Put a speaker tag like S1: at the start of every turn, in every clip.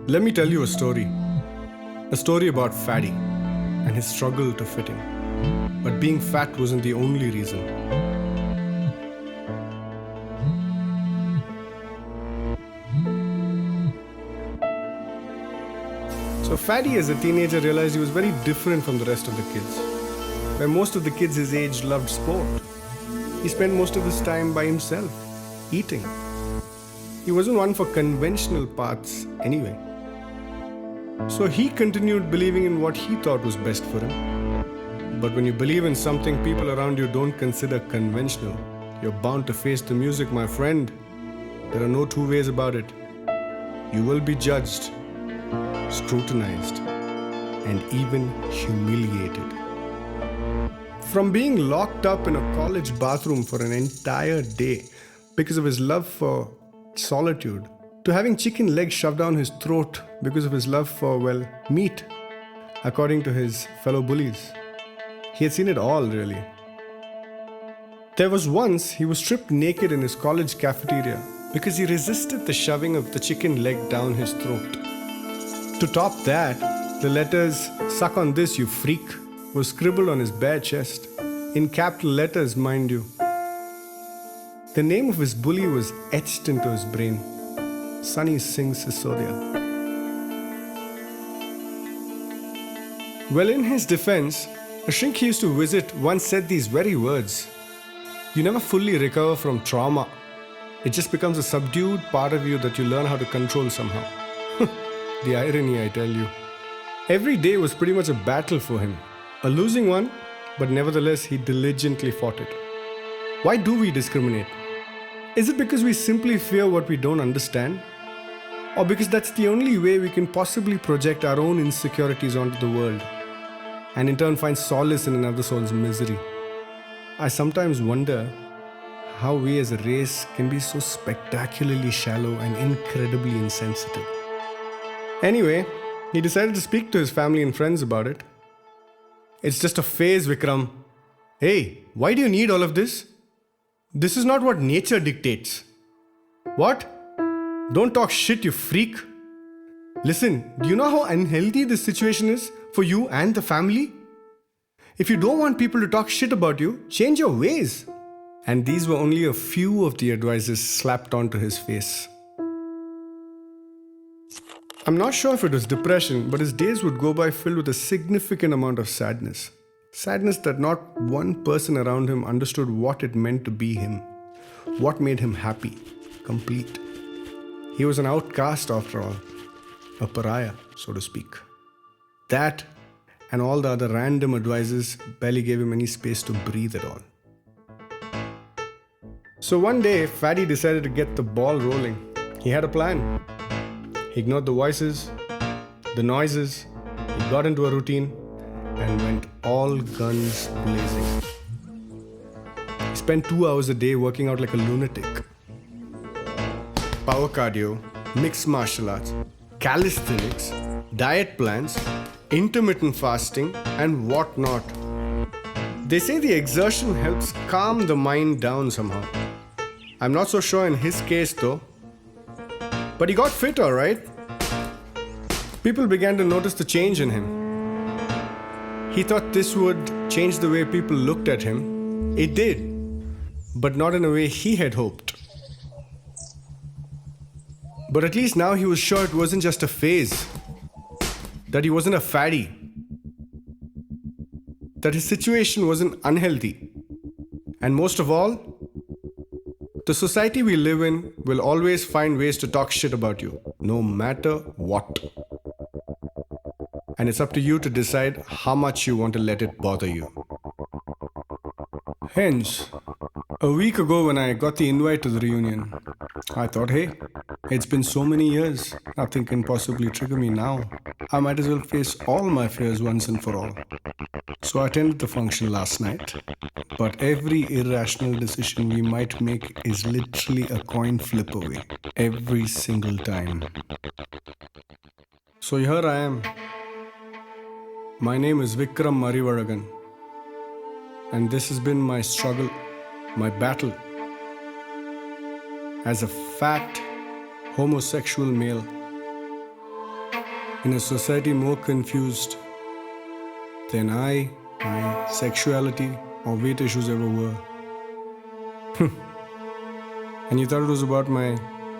S1: Let me tell you a story. A story about Fatty and his struggle to fit in. But being fat wasn't the only reason. So Fatty as a teenager realized he was very different from the rest of the kids. Where most of the kids his age loved sport, he spent most of his time by himself, eating. He wasn't one for conventional paths anyway. So he continued believing in what he thought was best for him. But when you believe in something people around you don't consider conventional, you're bound to face the music, my friend. There are no two ways about it. You will be judged, scrutinized, and even humiliated. From being locked up in a college bathroom for an entire day because of his love for solitude, to having chicken legs shoved down his throat because of his love for, well, meat, according to his fellow bullies. He had seen it all, really. There was once he was stripped naked in his college cafeteria because he resisted the shoving of the chicken leg down his throat. To top that, the letters, "Suck on this, you freak," were scribbled on his bare chest, in capital letters, mind you. The name of his bully was etched into his brain. Sunny Singh Sisodia. Well, in his defense, a shrink he used to visit once said these very words: "You never fully recover from trauma. It just becomes a subdued part of you that you learn how to control somehow." The irony, I tell you. Every day was pretty much a battle for him. A losing one, but nevertheless he diligently fought it. Why do we discriminate? Is it because we simply fear what we don't understand? Or because that's the only way we can possibly project our own insecurities onto the world, and in turn find solace in another soul's misery? I sometimes wonder how we as a race can be so spectacularly shallow and incredibly insensitive. Anyway, he decided to speak to his family and friends about it. "It's just a phase, Vikram. Hey, why do you need all of this? This is not what nature dictates." "What? Don't talk shit, you freak. Listen, do you know how unhealthy this situation is for you and the family? If you don't want people to talk shit about you, change your ways." And these were only a few of the advices slapped onto his face. I'm not sure if it was depression, but his days would go by filled with a significant amount of sadness. Sadness that not one person around him understood what it meant to be him, what made him happy, complete. He was an outcast after all, a pariah, so to speak. That and all the other random advices barely gave him any space to breathe at all. So one day, Fatty decided to get the ball rolling. He had a plan. He ignored the voices, the noises, he got into a routine and went all guns blazing. He spent 2 hours a day working out like a lunatic. Power cardio, mixed martial arts, calisthenics, diet plans, intermittent fasting, and whatnot. They say the exertion helps calm the mind down somehow. I'm not so sure in his case though. But he got fit, all right. People began to notice the change in him. He thought this would change the way people looked at him. It did, but not in a way he had hoped. But at least now he was sure it wasn't just a phase, that he wasn't a fatty, that his situation wasn't unhealthy. And most of all, the society we live in will always find ways to talk shit about you, no matter what. And it's up to you to decide how much you want to let it bother you. Hence, a week ago when I got the invite to the reunion, I thought, hey, it's been so many years, nothing can possibly trigger me now. I might as well face all my fears once and for all. So I attended the function last night. But every irrational decision we might make is literally a coin flip away. Every single time. So here I am. My name is Vikram Marivaragan. And this has been my struggle, my battle. As a fat, homosexual male in a society more confused than I, my sexuality, or weight issues ever were. And you thought it was about my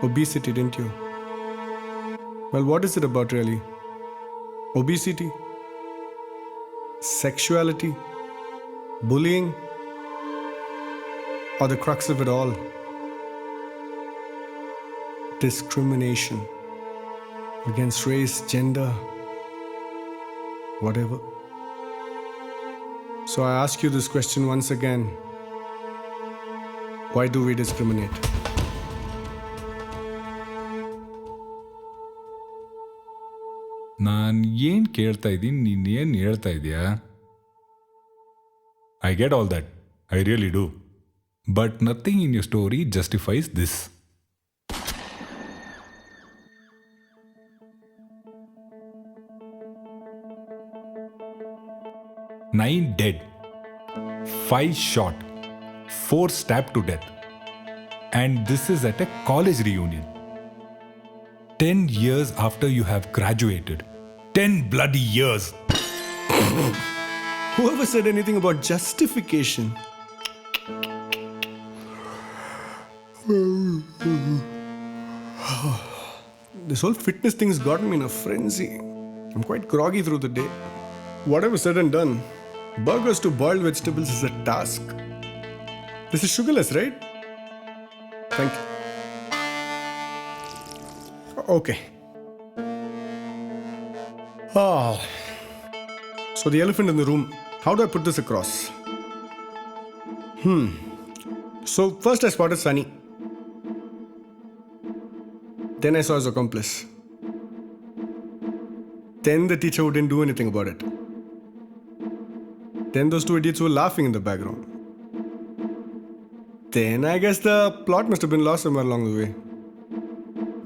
S1: obesity, didn't you? Well, what is it about really? Obesity? Sexuality? Bullying? Or the crux of it all? Discrimination against race, gender, whatever. So I ask you this question once again. Why do we discriminate?
S2: ನಾನು ಏನು ಕೇಳ್ತಾ ಇದ್ದೀನಿ, ನೀನು ಏನು ಹೇಳ್ತಾ ಇದೆಯಾ? I get all that, I really do. But nothing in your story justifies this. 9 dead, 5 shot, 4 stabbed to death. And this is at a college reunion. 10 years after you have graduated. 10 bloody years.
S1: Whoever said anything about justification? This whole fitness thing's gotten me in a frenzy. I'm quite groggy through the day. Whatever said and done, burgers to boiled vegetables is a task. This is sugarless, right? Thank you. Okay. Oh. So the elephant in the room. How do I put this across? So first I spotted Sunny. Then I saw his accomplice. Then the teacher who didn't do anything about it. Then those two idiots were laughing in the background. Then I guess the plot must have been lost somewhere along the way.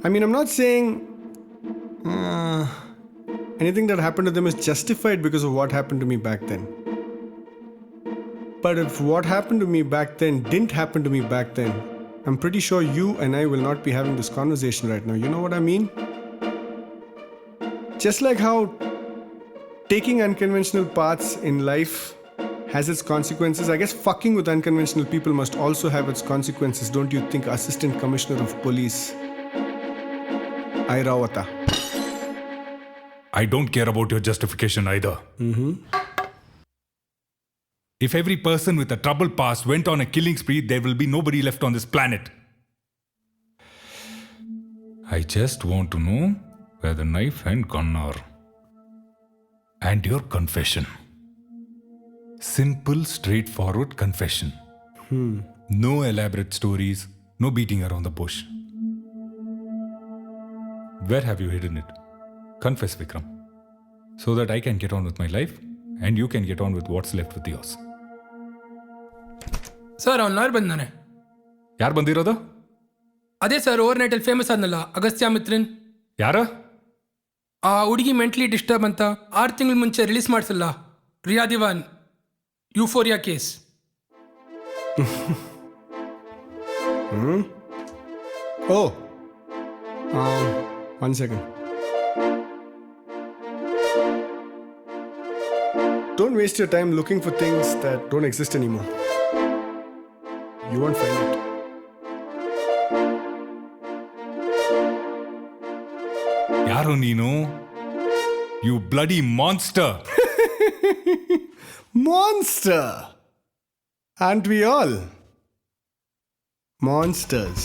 S1: I mean, I'm not saying anything that happened to them is justified because of what happened to me back then. But if what happened to me back then didn't happen to me back then, I'm pretty sure you and I will not be having this conversation right now. You know what I mean? Just like how taking unconventional paths in life has its consequences, I guess fucking with unconventional people must also have its consequences, don't you think, Assistant Commissioner of Police Airavata?
S2: I don't care about your justification either. If every person with a troubled past went on a killing spree, there will be nobody left on this planet. I just want to know where the knife and gun are. And your confession. Simple, straightforward confession. No elaborate stories, no beating around the bush. Where have you hidden it? Confess, Vikram. So that I can get on with my life and you can get on with what's left with yours.
S3: Sir ಅವ್ನು lawyer ಬಂದಾನೆ.
S2: ಯಾರು ಬಂದಿರೋದು?
S3: ಅದೇ sir, over ನೈಟಲ್ಲಿ famous ಆದ್ನಲ್ಲ, Agastya Mitran.
S2: ಯಾರು?
S3: ಆ ಹುಡುಗಿ mentally disturb ಅಂತ 6 ತಿಂಗಳ ಮುಂಚೆ release ಮಾಡಿಸಲ್ಲ, Riya Diwan, ಯೂಫೋರಿಯಾ case.
S1: Oh. 1 second. Don't waste your time looking for things that don't exist anymore. You won't find it.
S2: ಯಾರು ನೀನು? You bloody monster!
S1: Monster! Aren't we all? Monsters.